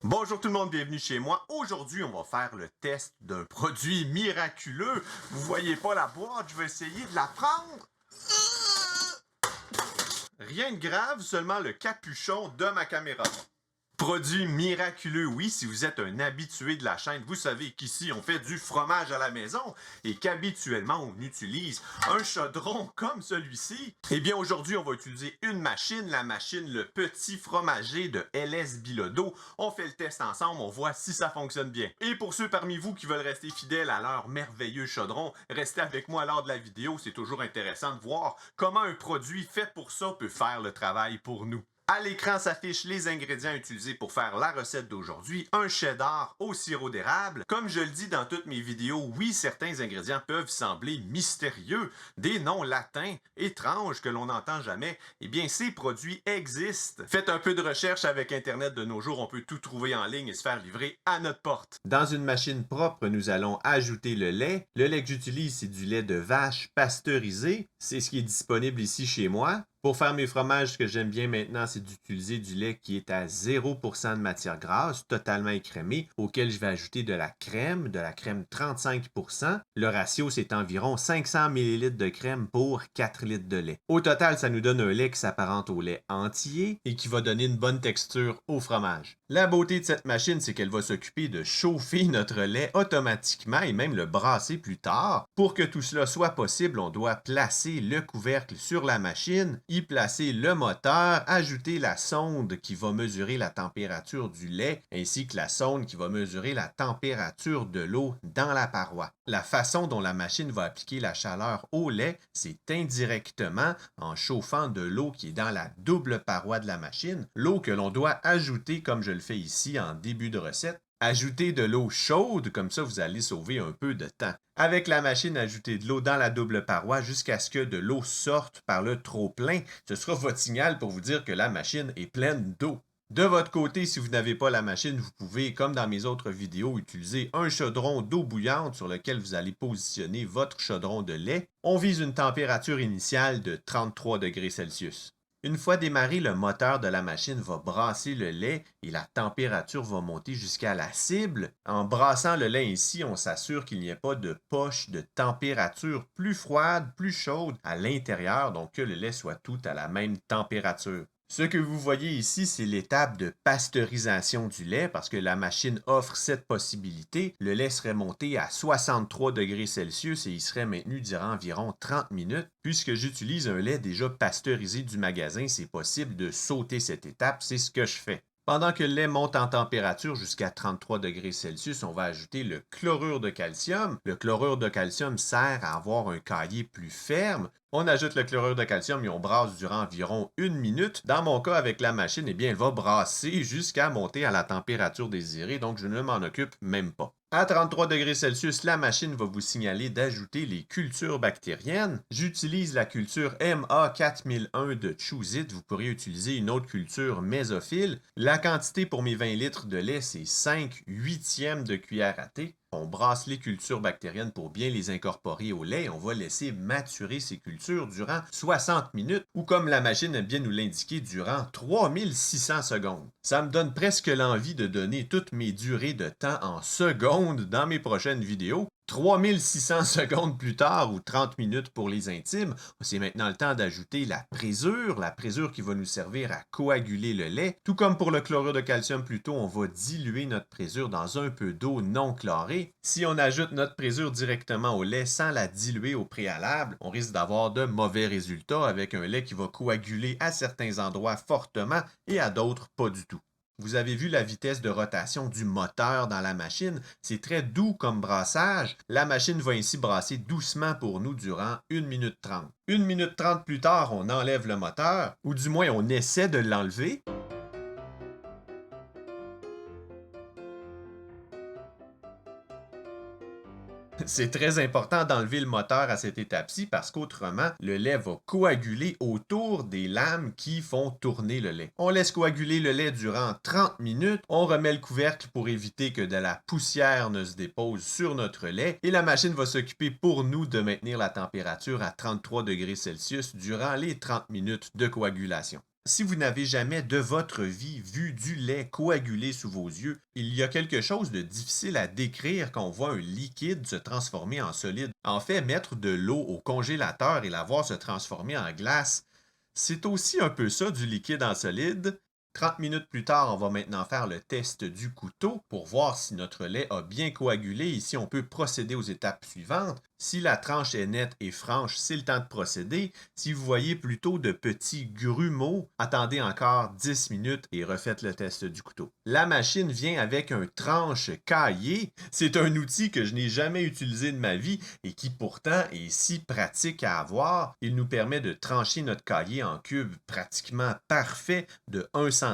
Bonjour tout le monde, bienvenue chez moi. Aujourd'hui, on va faire le test d'un produit miraculeux. Vous voyez pas la boîte, je vais essayer de la prendre. Rien de grave, seulement le capuchon de ma caméra. Produit miraculeux, oui, si vous êtes un habitué de la chaîne, vous savez qu'ici on fait du fromage à la maison et qu'habituellement on utilise un chaudron comme celui-ci. Eh bien aujourd'hui on va utiliser une machine, la machine Le Petit Fromager de LS Bilodeau. On fait le test ensemble, on voit si ça fonctionne bien. Et pour ceux parmi vous qui veulent rester fidèles à leur merveilleux chaudron, restez avec moi lors de la vidéo, c'est toujours intéressant de voir comment un produit fait pour ça peut faire le travail pour nous. À l'écran s'affichent les ingrédients utilisés pour faire la recette d'aujourd'hui, un cheddar au sirop d'érable. Comme je le dis dans toutes mes vidéos, oui, certains ingrédients peuvent sembler mystérieux, des noms latins, étranges que l'on n'entend jamais. Eh bien, ces produits existent. Faites un peu de recherche avec Internet de nos jours, on peut tout trouver en ligne et se faire livrer à notre porte. Dans une machine propre, nous allons ajouter le lait. Le lait que j'utilise, c'est du lait de vache pasteurisé. C'est ce qui est disponible ici chez moi. Pour faire mes fromages, ce que j'aime bien maintenant, c'est d'utiliser du lait qui est à 0% de matière grasse, totalement écrémé, auquel je vais ajouter de la crème 35%. Le ratio, c'est environ 500 ml de crème pour 4 litres de lait. Au total, ça nous donne un lait qui s'apparente au lait entier et qui va donner une bonne texture au fromage. La beauté de cette machine, c'est qu'elle va s'occuper de chauffer notre lait automatiquement et même le brasser plus tard. Pour que tout cela soit possible, on doit placer le couvercle sur la machine, y placer le moteur, ajouter la sonde qui va mesurer la température du lait, ainsi que la sonde qui va mesurer la température de l'eau dans la paroi. La façon dont la machine va appliquer la chaleur au lait, c'est indirectement en chauffant de l'eau qui est dans la double paroi de la machine, l'eau que l'on doit ajouter comme je le fais ici en début de recette. Ajoutez de l'eau chaude, comme ça vous allez sauver un peu de temps. Avec la machine, ajoutez de l'eau dans la double paroi jusqu'à ce que de l'eau sorte par le trop-plein. Ce sera votre signal pour vous dire que la machine est pleine d'eau. De votre côté, si vous n'avez pas la machine, vous pouvez, comme dans mes autres vidéos, utiliser un chaudron d'eau bouillante sur lequel vous allez positionner votre chaudron de lait. On vise une température initiale de 33 degrés Celsius. Une fois démarré, le moteur de la machine va brasser le lait et la température va monter jusqu'à la cible. En brassant le lait ainsi, on s'assure qu'il n'y ait pas de poche de température plus froide, plus chaude à l'intérieur, donc que le lait soit tout à la même température. Ce que vous voyez ici, c'est l'étape de pasteurisation du lait parce que la machine offre cette possibilité. Le lait serait monté à 63 degrés Celsius et il serait maintenu durant environ 30 minutes. Puisque j'utilise un lait déjà pasteurisé du magasin, c'est possible de sauter cette étape, c'est ce que je fais. Pendant que le lait monte en température jusqu'à 33 degrés Celsius, on va ajouter le chlorure de calcium. Le chlorure de calcium sert à avoir un caillé plus ferme. On ajoute le chlorure de calcium et on brasse durant environ 1 minute. Dans mon cas, avec la machine, eh bien, elle va brasser jusqu'à monter à la température désirée, donc je ne m'en occupe même pas. À 33 degrés Celsius, la machine va vous signaler d'ajouter les cultures bactériennes. J'utilise la culture MA4001 de Choose-It. Vous pourriez utiliser une autre culture mésophile. La quantité pour mes 20 litres de lait, c'est 5/8 de cuillère à thé. On brasse les cultures bactériennes pour bien les incorporer au lait et on va laisser maturer ces cultures durant 60 minutes ou comme la machine aime bien nous l'indiquer, durant 3600 secondes. Ça me donne presque l'envie de donner toutes mes durées de temps en secondes dans mes prochaines vidéos. 3600 secondes plus tard ou 30 minutes pour les intimes, c'est maintenant le temps d'ajouter la présure qui va nous servir à coaguler le lait. Tout comme pour le chlorure de calcium plus tôt, on va diluer notre présure dans un peu d'eau non chlorée. Si on ajoute notre présure directement au lait sans la diluer au préalable, on risque d'avoir de mauvais résultats avec un lait qui va coaguler à certains endroits fortement et à d'autres pas du tout. Vous avez vu la vitesse de rotation du moteur dans la machine, c'est très doux comme brassage. La machine va ainsi brasser doucement pour nous durant 1 minute 30. 1 minute 30 plus tard, on enlève le moteur, ou du moins on essaie de l'enlever. C'est très important d'enlever le moteur à cette étape-ci parce qu'autrement, le lait va coaguler autour des lames qui font tourner le lait. On laisse coaguler le lait durant 30 minutes. On remet le couvercle pour éviter que de la poussière ne se dépose sur notre lait et la machine va s'occuper pour nous de maintenir la température à 33 degrés Celsius durant les 30 minutes de coagulation. Si vous n'avez jamais de votre vie vu du lait coaguler sous vos yeux, il y a quelque chose de difficile à décrire quand on voit un liquide se transformer en solide. En fait, mettre de l'eau au congélateur et la voir se transformer en glace, c'est aussi un peu ça du liquide en solide. 30 minutes plus tard, on va maintenant faire le test du couteau pour voir si notre lait a bien coagulé et si on peut procéder aux étapes suivantes. Si la tranche est nette et franche, c'est le temps de procéder. Si vous voyez plutôt de petits grumeaux, attendez encore 10 minutes et refaites le test du couteau. La machine vient avec un tranche caillé. C'est un outil que je n'ai jamais utilisé de ma vie et qui pourtant est si pratique à avoir. Il nous permet de trancher notre caillé en cubes pratiquement parfaits de 1 cm.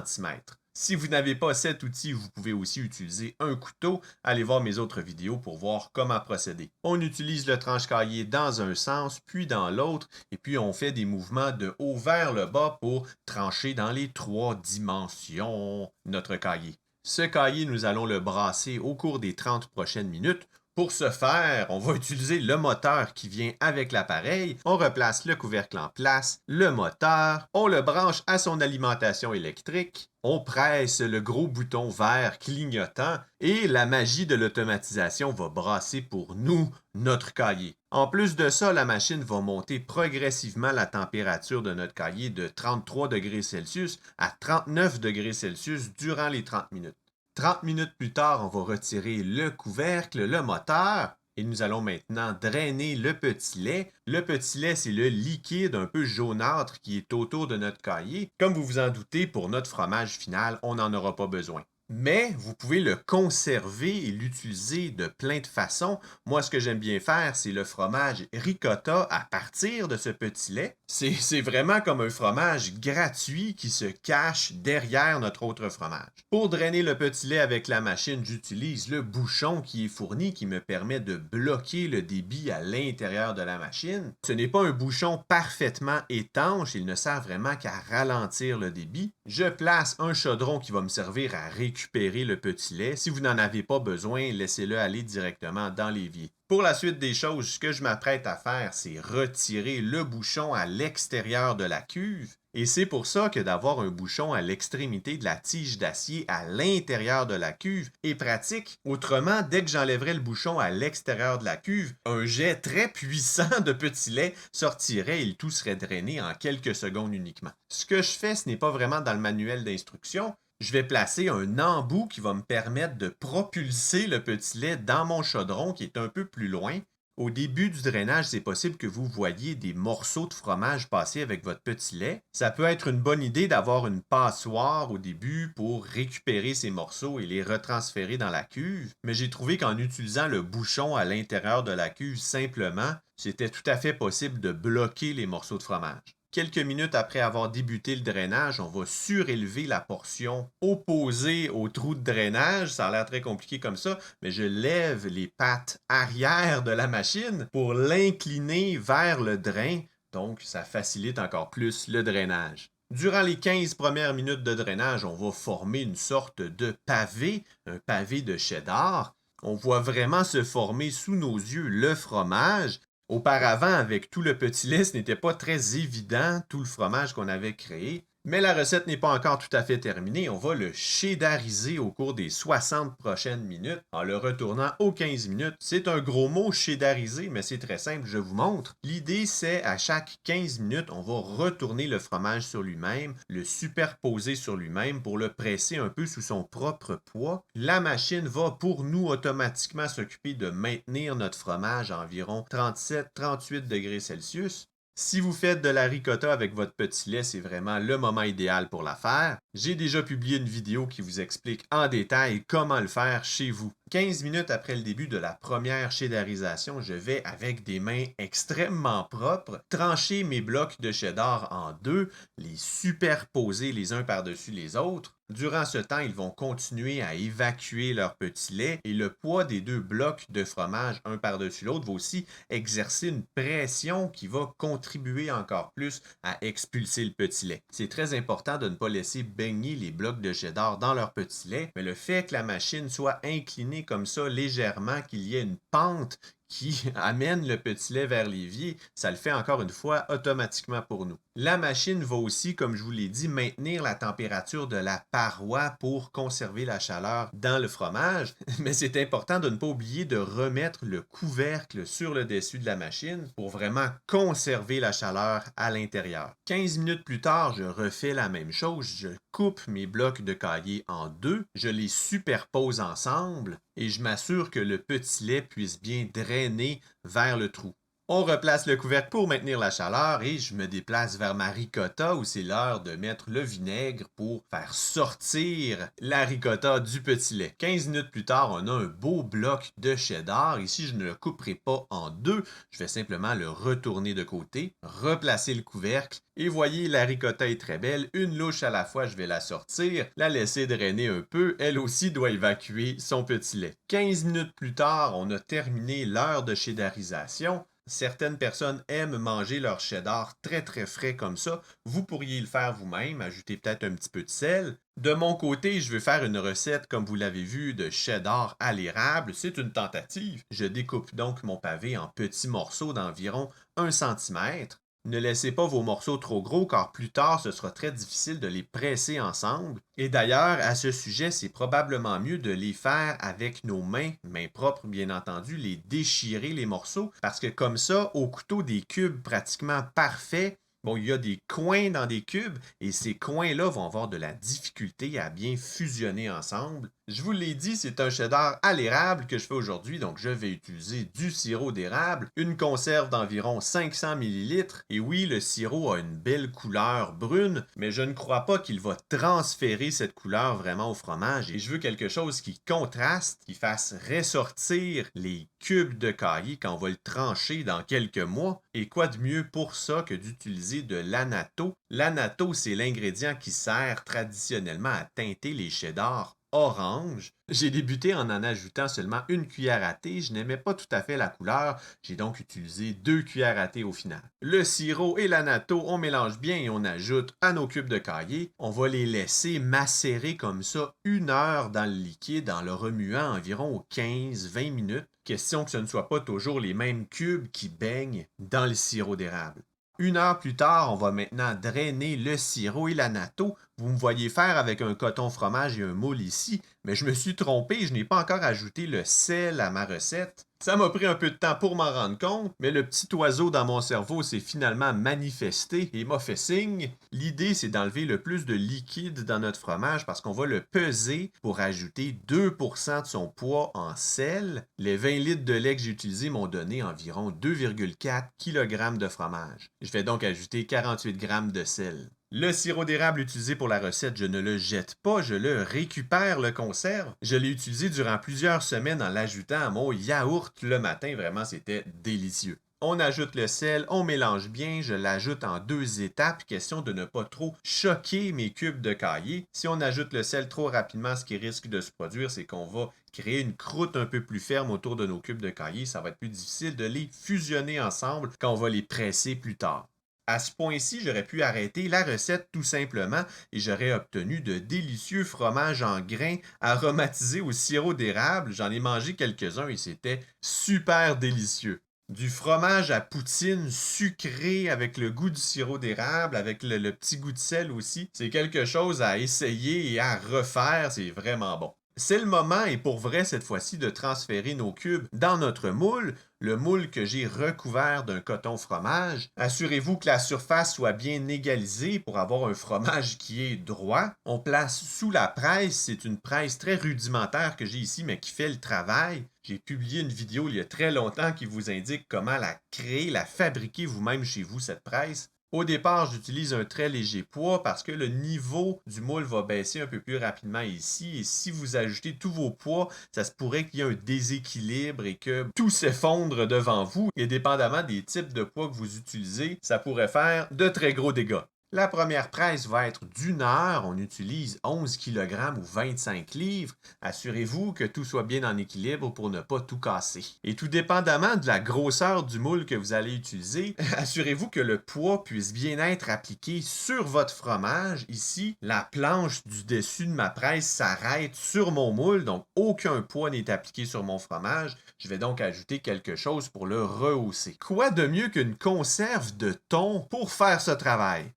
Si vous n'avez pas cet outil, vous pouvez aussi utiliser un couteau. Allez voir mes autres vidéos pour voir comment procéder. On utilise le tranche-caillé dans un sens, puis dans l'autre, et puis on fait des mouvements de haut vers le bas pour trancher dans les 3 dimensions notre caillé. Ce caillé, nous allons le brasser au cours des 30 prochaines minutes. Pour ce faire, on va utiliser le moteur qui vient avec l'appareil. On replace le couvercle en place, le moteur, on le branche à son alimentation électrique, on presse le gros bouton vert clignotant et la magie de l'automatisation va brasser pour nous notre caillé. En plus de ça, la machine va monter progressivement la température de notre caillé de 33 degrés Celsius à 39 degrés Celsius durant les 30 minutes. 30 minutes plus tard, on va retirer le couvercle, le moteur, et nous allons maintenant drainer le petit lait. Le petit lait, c'est le liquide un peu jaunâtre qui est autour de notre caillé. Comme vous vous en doutez, pour notre fromage final, on n'en aura pas besoin. Mais vous pouvez le conserver et l'utiliser de plein de façons. Moi, ce que j'aime bien faire, c'est le fromage ricotta à partir de ce petit lait. C'est vraiment comme un fromage gratuit qui se cache derrière notre autre fromage. Pour drainer le petit lait avec la machine, j'utilise le bouchon qui est fourni qui me permet de bloquer le débit à l'intérieur de la machine. Ce n'est pas un bouchon parfaitement étanche, il ne sert vraiment qu'à ralentir le débit. Je place un chaudron qui va me servir à récupérer le petit lait. Si vous n'en avez pas besoin, laissez-le aller directement dans l'évier. Pour la suite des choses, ce que je m'apprête à faire, c'est retirer le bouchon à l'extérieur de la cuve. Et c'est pour ça que d'avoir un bouchon à l'extrémité de la tige d'acier à l'intérieur de la cuve est pratique. Autrement, dès que j'enlèverais le bouchon à l'extérieur de la cuve, un jet très puissant de petit lait sortirait et le tout serait drainé en quelques secondes uniquement. Ce que je fais, ce n'est pas vraiment dans le manuel d'instruction. Je vais placer un embout qui va me permettre de propulser le petit lait dans mon chaudron qui est un peu plus loin. Au début du drainage, c'est possible que vous voyiez des morceaux de fromage passer avec votre petit lait. Ça peut être une bonne idée d'avoir une passoire au début pour récupérer ces morceaux et les retransférer dans la cuve, mais j'ai trouvé qu'en utilisant le bouchon à l'intérieur de la cuve simplement, c'était tout à fait possible de bloquer les morceaux de fromage. Quelques minutes après avoir débuté le drainage, on va surélever la portion opposée au trou de drainage. Ça a l'air très compliqué comme ça, mais je lève les pattes arrière de la machine pour l'incliner vers le drain. Donc, ça facilite encore plus le drainage. Durant les 15 premières minutes de drainage, on va former une sorte de pavé, un pavé de cheddar. On voit vraiment se former sous nos yeux le fromage. Auparavant, avec tout le petit lait, ce n'était pas très évident, tout le fromage qu'on avait créé. Mais la recette n'est pas encore tout à fait terminée. On va le cheddariser au cours des 60 prochaines minutes en le retournant aux 15 minutes. C'est un gros mot, cheddariser, mais c'est très simple, je vous montre. L'idée, c'est à chaque 15 minutes, on va retourner le fromage sur lui-même, le superposer sur lui-même pour le presser un peu sous son propre poids. La machine va pour nous automatiquement s'occuper de maintenir notre fromage à environ 37-38 degrés Celsius. Si vous faites de la ricotta avec votre petit lait, c'est vraiment le moment idéal pour la faire. J'ai déjà publié une vidéo qui vous explique en détail comment le faire chez vous. 15 minutes après le début de la première cheddarisation, je vais, avec des mains extrêmement propres, trancher mes blocs de cheddar en deux, les superposer les uns par-dessus les autres. Durant ce temps, ils vont continuer à évacuer leur petit lait et le poids des deux blocs de fromage un par-dessus l'autre va aussi exercer une pression qui va contribuer encore plus à expulser le petit lait. C'est très important de ne pas laisser baigner les blocs de cheddar dans leur petit lait, mais le fait que la machine soit inclinée comme ça légèrement, qu'il y ait une pente qui amène le petit lait vers l'évier, ça le fait encore une fois automatiquement pour nous. La machine va aussi, comme je vous l'ai dit, maintenir la température de la paroi pour conserver la chaleur dans le fromage, mais c'est important de ne pas oublier de remettre le couvercle sur le dessus de la machine pour vraiment conserver la chaleur à l'intérieur. 15 minutes plus tard, je refais la même chose, je coupe mes blocs de cahier en deux, je les superpose ensemble et je m'assure que le petit lait puisse bien drainer vers le trou. On replace le couvercle pour maintenir la chaleur et je me déplace vers ma ricotta où c'est l'heure de mettre le vinaigre pour faire sortir la ricotta du petit lait. 15 minutes plus tard, on a un beau bloc de cheddar. Ici, je ne le couperai pas en deux. Je vais simplement le retourner de côté, replacer le couvercle et voyez, la ricotta est très belle. Une louche à la fois, je vais la sortir, la laisser drainer un peu. Elle aussi doit évacuer son petit lait. 15 minutes plus tard, on a terminé l'heure de cheddarisation. Certaines personnes aiment manger leur cheddar très très frais comme ça. Vous pourriez le faire vous-même, ajouter peut-être un petit peu de sel. De mon côté, je vais faire une recette, comme vous l'avez vu, de cheddar à l'érable. C'est une tentative. Je découpe donc mon pavé en petits morceaux d'environ 1 cm. Ne laissez pas vos morceaux trop gros car plus tard, ce sera très difficile de les presser ensemble. Et d'ailleurs, à ce sujet, c'est probablement mieux de les faire avec nos mains propres bien entendu, les déchirer les morceaux parce que comme ça, au couteau des cubes pratiquement parfaits, bon, il y a des coins dans des cubes et ces coins-là vont avoir de la difficulté à bien fusionner ensemble. Je vous l'ai dit, c'est un cheddar à l'érable que je fais aujourd'hui, donc je vais utiliser du sirop d'érable, une conserve d'environ 500 ml. Et oui, le sirop a une belle couleur brune, mais je ne crois pas qu'il va transférer cette couleur vraiment au fromage. Et je veux quelque chose qui contraste, qui fasse ressortir les cubes de caillé quand on va le trancher dans quelques mois. Et quoi de mieux pour ça que d'utiliser de l'annatto? L'annatto, c'est l'ingrédient qui sert traditionnellement à teinter les cheddars orange. J'ai débuté en ajoutant seulement une cuillère à thé. Je n'aimais pas tout à fait la couleur. J'ai donc utilisé 2 cuillères à thé au final. Le sirop et l'annatto, on mélange bien et on ajoute à nos cubes de caillé. On va les laisser macérer comme ça 1 heure dans le liquide en le remuant environ 15-20 minutes. Question que ce ne soit pas toujours les mêmes cubes qui baignent dans le sirop d'érable. 1 heure plus tard, on va maintenant drainer le sirop et l'annatto. Vous me voyez faire avec un coton fromage et un moule ici, mais je me suis trompé, je n'ai pas encore ajouté le sel à ma recette. Ça m'a pris un peu de temps pour m'en rendre compte, mais le petit oiseau dans mon cerveau s'est finalement manifesté et m'a fait signe. L'idée, c'est d'enlever le plus de liquide dans notre fromage parce qu'on va le peser pour ajouter 2% de son poids en sel. Les 20 litres de lait que j'ai utilisés m'ont donné environ 2,4 kg de fromage. Je vais donc ajouter 48 g de sel. Le sirop d'érable utilisé pour la recette, je ne le jette pas, je le récupère, le conserve. Je l'ai utilisé durant plusieurs semaines en l'ajoutant à mon yaourt le matin. Vraiment, c'était délicieux. On ajoute le sel, on mélange bien, je l'ajoute en 2 étapes, question de ne pas trop choquer mes cubes de caillé. Si on ajoute le sel trop rapidement, ce qui risque de se produire, c'est qu'on va créer une croûte un peu plus ferme autour de nos cubes de caillé. Ça va être plus difficile de les fusionner ensemble quand on va les presser plus tard. À ce point-ci, j'aurais pu arrêter la recette tout simplement et j'aurais obtenu de délicieux fromages en grains aromatisés au sirop d'érable. J'en ai mangé quelques-uns et c'était super délicieux. Du fromage à poutine sucré avec le goût du sirop d'érable, avec le petit goût de sel aussi. C'est quelque chose à essayer et à refaire, c'est vraiment bon. C'est le moment, et pour vrai cette fois-ci, de transférer nos cubes dans notre moule, le moule que j'ai recouvert d'un coton fromage. Assurez-vous que la surface soit bien égalisée pour avoir un fromage qui est droit. On place sous la presse, c'est une presse très rudimentaire que j'ai ici, mais qui fait le travail. J'ai publié une vidéo il y a très longtemps qui vous indique comment la créer, la fabriquer vous-même chez vous, cette presse. Au départ, j'utilise un très léger poids parce que le niveau du moule va baisser un peu plus rapidement ici. Et si vous ajoutez tous vos poids, ça se pourrait qu'il y ait un déséquilibre et que tout s'effondre devant vous. Et dépendamment des types de poids que vous utilisez, ça pourrait faire de très gros dégâts. La première presse va être d'1 heure. On utilise 11 kg ou 25 livres. Assurez-vous que tout soit bien en équilibre pour ne pas tout casser. Et tout dépendamment de la grosseur du moule que vous allez utiliser, assurez-vous que le poids puisse bien être appliqué sur votre fromage. Ici, la planche du dessus de ma presse s'arrête sur mon moule, donc aucun poids n'est appliqué sur mon fromage. Je vais donc ajouter quelque chose pour le rehausser. Quoi de mieux qu'une conserve de thon pour faire ce travail?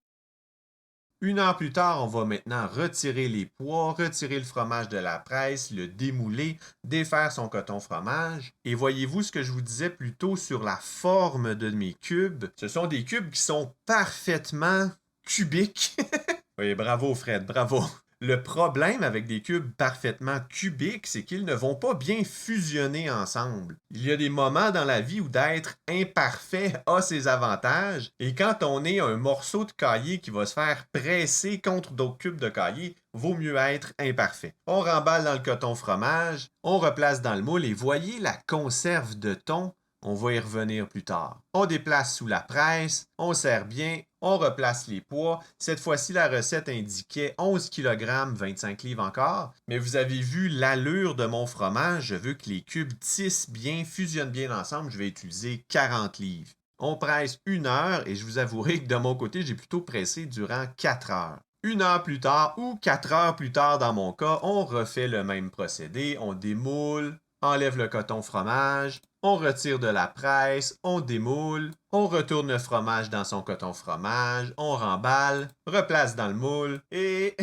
1 heure plus tard, on va maintenant retirer les pois, retirer le fromage de la presse, le démouler, défaire son coton fromage. Et voyez-vous ce que je vous disais plus tôt sur la forme de mes cubes? Ce sont des cubes qui sont parfaitement cubiques. Oui, bravo Fred, bravo. Le problème avec des cubes parfaitement cubiques, c'est qu'ils ne vont pas bien fusionner ensemble. Il y a des moments dans la vie où d'être imparfait a ses avantages, et quand on est un morceau de cahier qui va se faire presser contre d'autres cubes de cahier, vaut mieux être imparfait. On remballe dans le coton fromage, on replace dans le moule, et voyez la conserve de thon. On va y revenir plus tard. On déplace sous la presse, on serre bien, on replace les pois. Cette fois-ci, la recette indiquait 11 kg, 25 livres encore. Mais vous avez vu l'allure de mon fromage. Je veux que les cubes tissent bien, fusionnent bien ensemble. Je vais utiliser 40 livres. On presse 1 heure et je vous avouerai que de mon côté, j'ai plutôt pressé durant 4 heures. 1 heure plus tard ou 4 heures plus tard dans mon cas, on refait le même procédé. On démoule, enlève le coton fromage, on retire de la presse, on démoule, on retourne le fromage dans son coton fromage, on remballe, replace dans le moule et...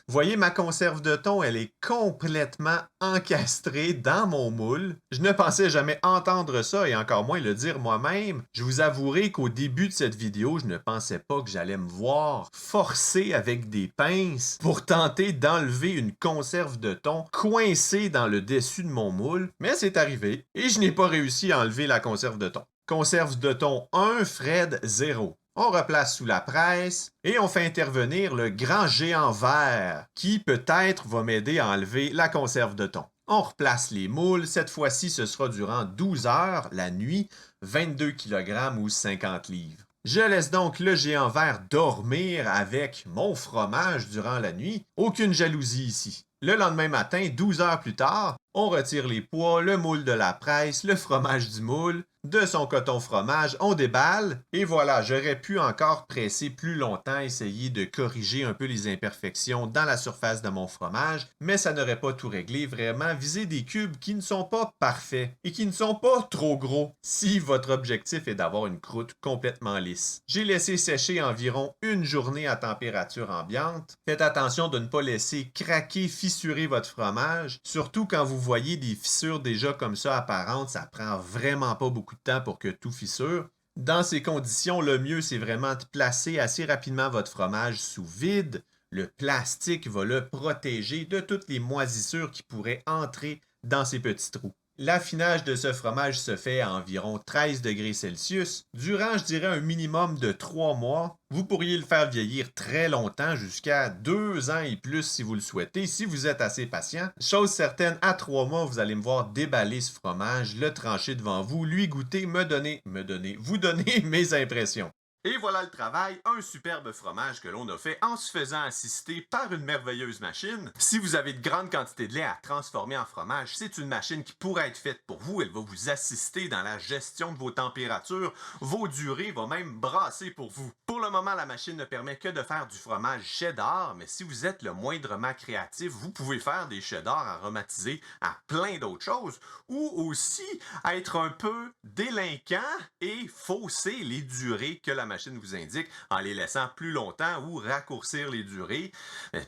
Voyez, ma conserve de thon, elle est complètement encastrée dans mon moule. Je ne pensais jamais entendre ça et encore moins le dire moi-même. Je vous avouerai qu'au début de cette vidéo, je ne pensais pas que j'allais me voir forcer avec des pinces pour tenter d'enlever une conserve de thon coincée dans le dessus de mon moule. Mais c'est arrivé et je n'ai pas réussi à enlever la conserve de thon. Conserve de thon 1, Fred 0. On replace sous la presse et on fait intervenir le grand géant vert qui peut-être va m'aider à enlever la conserve de thon. On replace les moules. Cette fois-ci, ce sera durant 12 heures, la nuit, 22 kg ou 50 livres. Je laisse donc le géant vert dormir avec mon fromage durant la nuit. Aucune jalousie ici. Le lendemain matin, 12 heures plus tard, on retire les pois, le moule de la presse, le fromage du moule, de son coton fromage, on déballe, et voilà, j'aurais pu encore presser plus longtemps, essayer de corriger un peu les imperfections dans la surface de mon fromage, mais ça n'aurait pas tout réglé, vraiment, viser des cubes qui ne sont pas parfaits et qui ne sont pas trop gros si votre objectif est d'avoir une croûte complètement lisse. J'ai laissé sécher environ 1 journée à température ambiante. Faites attention de ne pas laisser craquer, fissurer votre fromage, surtout quand vous voyez des fissures déjà comme ça apparentes, ça prend vraiment pas beaucoup de temps pour que tout fissure. Dans ces conditions, le mieux, c'est vraiment de placer assez rapidement votre fromage sous vide. Le plastique va le protéger de toutes les moisissures qui pourraient entrer dans ces petits trous. L'affinage de ce fromage se fait à environ 13 degrés Celsius. Durant, je dirais, un minimum de 3 mois. Vous pourriez le faire vieillir très longtemps, jusqu'à 2 ans et plus si vous le souhaitez, si vous êtes assez patient. Chose certaine, à 3 mois, vous allez me voir déballer ce fromage, le trancher devant vous, lui goûter, vous donner mes impressions. Et voilà le travail, un superbe fromage que l'on a fait en se faisant assister par une merveilleuse machine. Si vous avez de grandes quantités de lait à transformer en fromage, c'est une machine qui pourrait être faite pour vous. Elle va vous assister dans la gestion de vos températures, vos durées, va même brasser pour vous. Pour le moment, la machine ne permet que de faire du fromage cheddar, mais si vous êtes le moindrement créatif, vous pouvez faire des cheddar aromatisés à plein d'autres choses, ou aussi être un peu délinquant et fausser les durées que la machine vous indique en les laissant plus longtemps ou raccourcir les durées.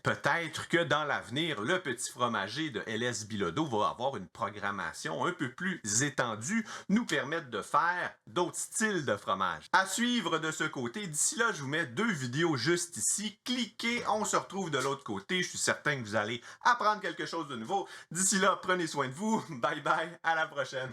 Peut-être que dans l'avenir, le petit fromager de LS Bilodeau va avoir une programmation un peu plus étendue, nous permettre de faire d'autres styles de fromage. À suivre de ce côté, d'ici là, je vous mets 2 vidéos juste ici. Cliquez, on se retrouve de l'autre côté. Je suis certain que vous allez apprendre quelque chose de nouveau. D'ici là, prenez soin de vous. Bye bye, à la prochaine.